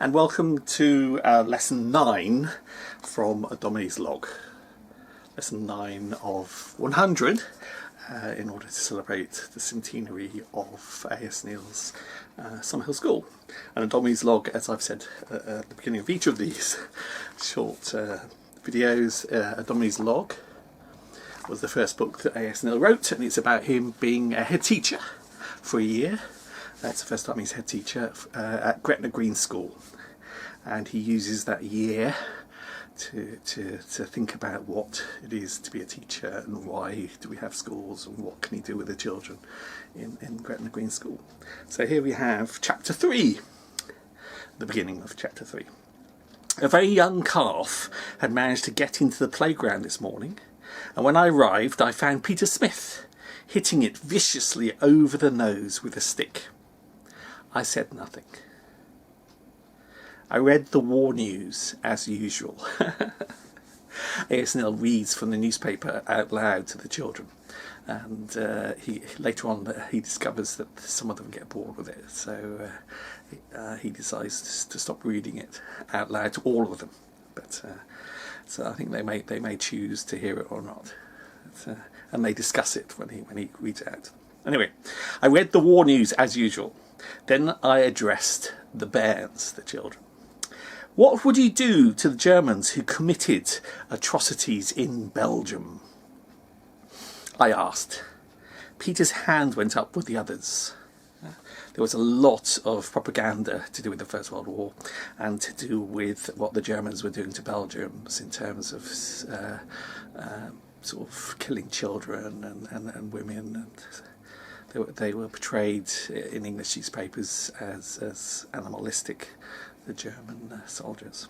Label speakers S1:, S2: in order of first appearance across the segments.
S1: and welcome to lesson 9 from Dominie's log. Lesson 9 of 100 in order to celebrate the centenary of A.S.Neill's Summerhill School. And Dominie's log, as I've said at the beginning of each of these short videos, Dominie's log was the first book that A.S.Neill wrote, and it's about him being a head teacher for a year. It's the first time he's head teacher at Gretna Green school, and he uses that year to think about what it is to be a teacher and why do we have schools and what can he do with the children in Gretna Green school. So here we have chapter 3, the beginning of chapter 3. A very young calf had managed to get into the playground this morning, and when I arrived I found Peter Smith hitting it viciously over the nose with a stick. I said nothing. I read the war news as usual. A.S.Neill reads from the newspaper out loud to the children, and later on he discovers that some of them get bored with it, so he decides to stop reading it out loud to all of them. But so I think they may choose to hear it or not, and they discuss it when he reads it out. Anyway, I read the war news as usual. Then I addressed the bairns, the children. What would you do to the Germans who committed atrocities in Belgium? I asked. Peter's hand went up with the others. There was a lot of propaganda to do with the First World War and to do with what the Germans were doing to Belgians in terms of sort of killing children and women. And they were portrayed in English newspapers as animalistic, the German soldiers.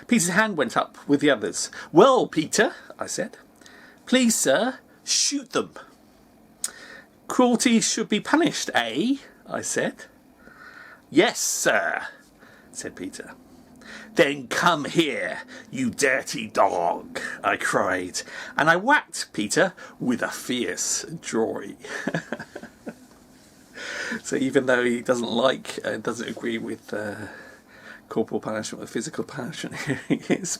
S1: Peter's hand went up with the others. Well, Peter, I said. Please, sir, shoot them. Cruelty should be punished, eh? I said. Yes, sir, said Peter. Then come here, you dirty dog, I cried, and I whacked Peter with a fierce joy. So even though he doesn't agree with corporal punishment or physical punishment, he is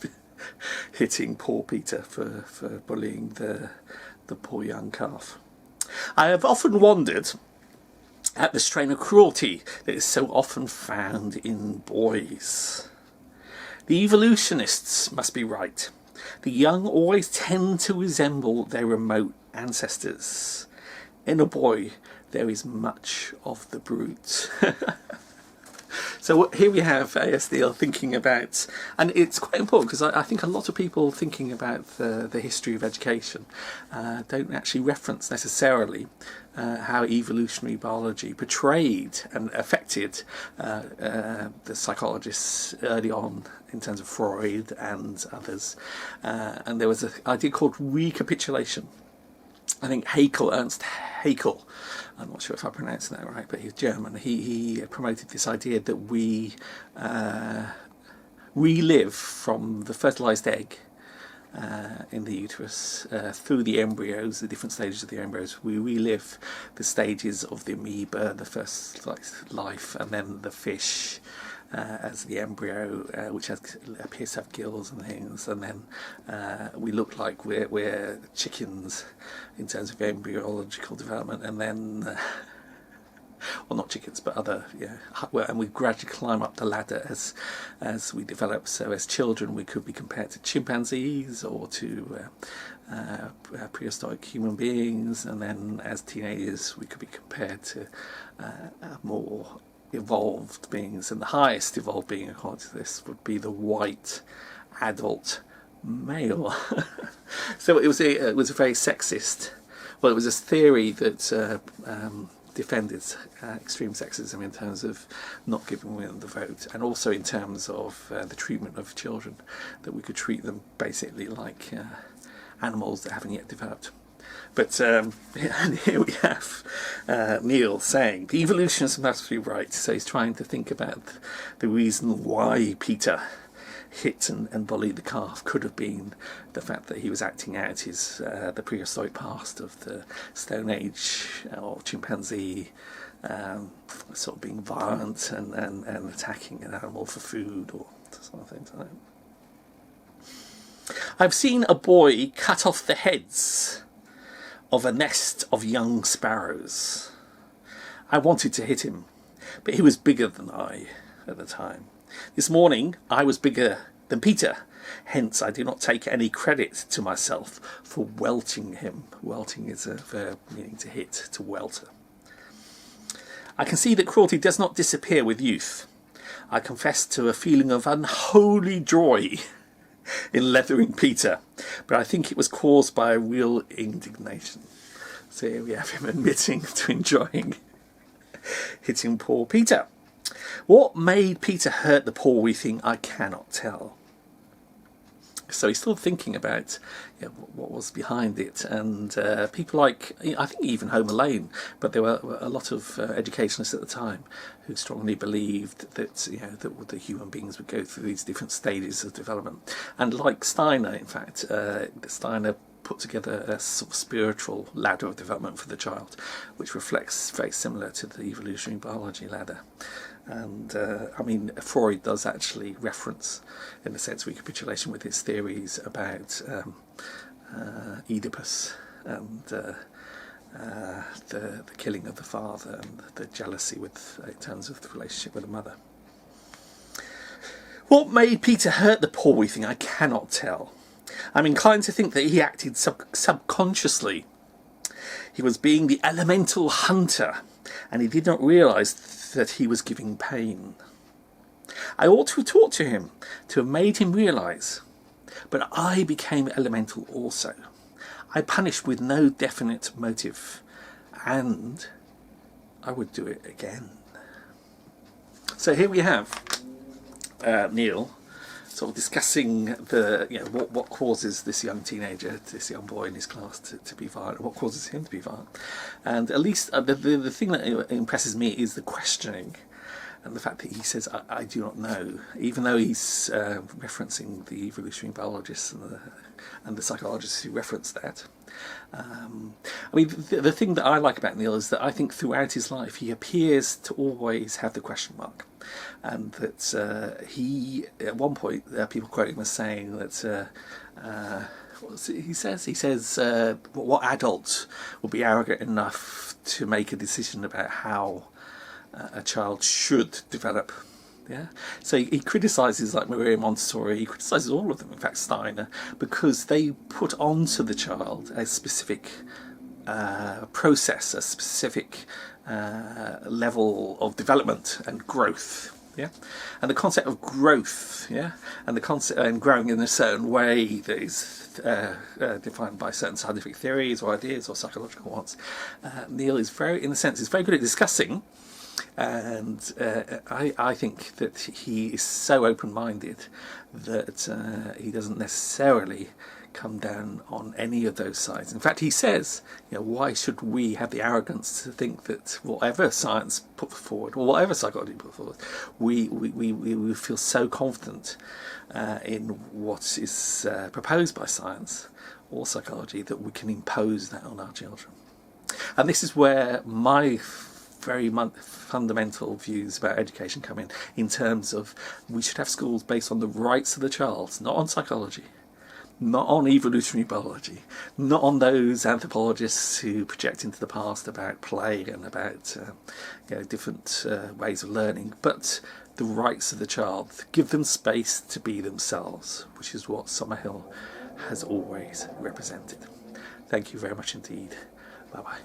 S1: hitting poor Peter for bullying the poor young calf. I have often wondered at the strain of cruelty that is so often found in boys. The evolutionists must be right. The young always tend to resemble their remote ancestors. In a boy, there is much of the brute. So here we have A.S.Neill thinking about, and it's quite important because I think a lot of people thinking about the history of education don't actually reference necessarily how evolutionary biology portrayed and affected the psychologists early on in terms of Freud and others. And there was an idea called recapitulation. I think Ernst Haeckel, I'm not sure if I'm pronouncing that right, but he's German. He promoted this idea that we relive from the fertilised egg in the uterus through the embryos, the different stages of the embryos. We relive the stages of the amoeba, the first life, and then the fish as the embryo, which appears to have gills and things, and then we look like we're chickens in terms of embryological development, and then well, not chickens, but other, and we gradually climb up the ladder as we develop. So as children we could be compared to chimpanzees or to prehistoric human beings, and then as teenagers we could be compared to more evolved beings, and the highest evolved being according to this would be the white adult male. So it was a very sexist, well, it was a theory that defended extreme sexism in terms of not giving women the vote, and also in terms of the treatment of children, that we could treat them basically like animals that haven't yet developed. But and here we have Neill saying the evolutionists must be right. So he's trying to think about the reason why Peter hit and bullied the calf could have been the fact that he was acting out the prehistoric past of the Stone Age or chimpanzee sort of being violent and attacking an animal for food or sort of things like that. I've seen a boy cut off the heads of a nest of young sparrows. I wanted to hit him, but he was bigger than I at the time. This morning I was bigger than Peter, hence I do not take any credit to myself for welting him. Welting is a verb meaning to hit, to welter. I can see that cruelty does not disappear with youth. I confess to a feeling of unholy joy in leathering Peter, but I think it was caused by a real indignation. So here we have him admitting to enjoying hitting poor Peter. What made Peter hurt the poor wee thing, I cannot tell. So he's still thinking about what was behind it, and people like, I think even Home Alone, but there were a lot of educationalists at the time who strongly believed that that the human beings would go through these different stages of development. And like Steiner, in fact, Steiner put together a sort of spiritual ladder of development for the child, which reflects very similar to the evolutionary biology ladder. And I mean, Freud does actually reference, in a sense, recapitulation with his theories about Oedipus and the killing of the father and the jealousy in terms of the relationship with the mother. What made Peter hurt the poor wee thing, I cannot tell. I'm inclined to think that he acted subconsciously. He was being the elemental hunter, and he did not realise that he was giving pain. I ought to have talked to him, to have made him realise. But I became elemental also. I punished with no definite motive, and I would do it again. So here we have Neill sort of discussing what causes this young teenager, this young boy in his class to be violent, what causes him to be violent. And at least the thing that impresses me is the questioning and the fact that he says, I do not know, even though he's referencing the evolutionary biologists and the psychologists who reference that. I mean, the thing that I like about Neill is that I think throughout his life he appears to always have the question mark, and that he, at one point, people quote him as saying that he says what adult will be arrogant enough to make a decision about how a child should develop. Yeah, so he criticises like Maria Montessori, he criticises all of them, in fact Steiner, because they put onto the child a specific process, a specific level of development and growth. Yeah, and the concept of growth, yeah, and the concept and growing in a certain way that is defined by certain scientific theories or ideas or psychological ones. Neill is very, in a sense, is very good at discussing. And I think that he is so open-minded that he doesn't necessarily come down on any of those sides. In fact, he says, why should we have the arrogance to think that whatever science put forward, or whatever psychology put forward, we feel so confident in what is proposed by science or psychology that we can impose that on our children. And this is where my very fundamental views about education come in terms of we should have schools based on the rights of the child, not on psychology, not on evolutionary biology, not on those anthropologists who project into the past about play and about different ways of learning, but the rights of the child. Give them space to be themselves, which is what Summerhill has always represented. Thank you very much indeed. Bye-bye.